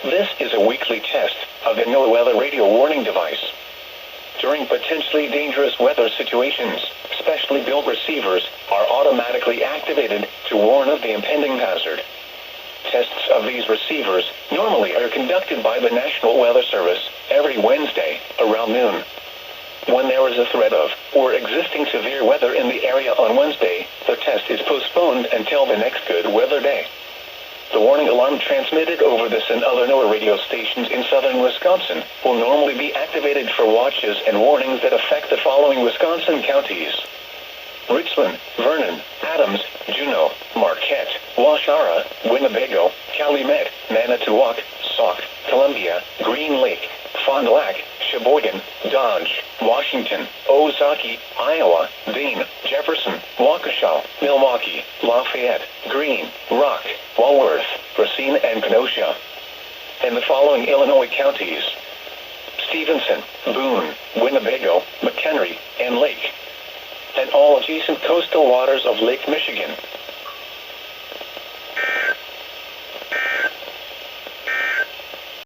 This is a weekly test of the NOAA weather radio warning device. During potentially dangerous weather situations, specially built receivers are automatically activated to warn of the impending hazard. Tests of these receivers normally are conducted by the National Weather Service every Wednesday around noon. When there is a threat of or existing severe weather in the area on Wednesday, the test is postponed until the next good weather day. The warning alarm transmitted over this and other NOAA radio stations in southern Wisconsin will normally be activated for watches and warnings that affect the following Wisconsin counties: Richland, Vernon, Adams, Juneau, Marquette, Waushara, Winnebago, Calumet, Manitowoc, Sauk, Columbia, Green Lake, Fond du Lac, Sheboygan, Dodge, Washington, Ozaukee, Iowa, Dane, Jefferson, Waukesha, Milwaukee, Lafayette, Greene, Rock, Walworth, Racine, and Kenosha. And the following Illinois counties: Stevenson, Boone, Winnebago, McHenry, and Lake. And all adjacent coastal waters of Lake Michigan.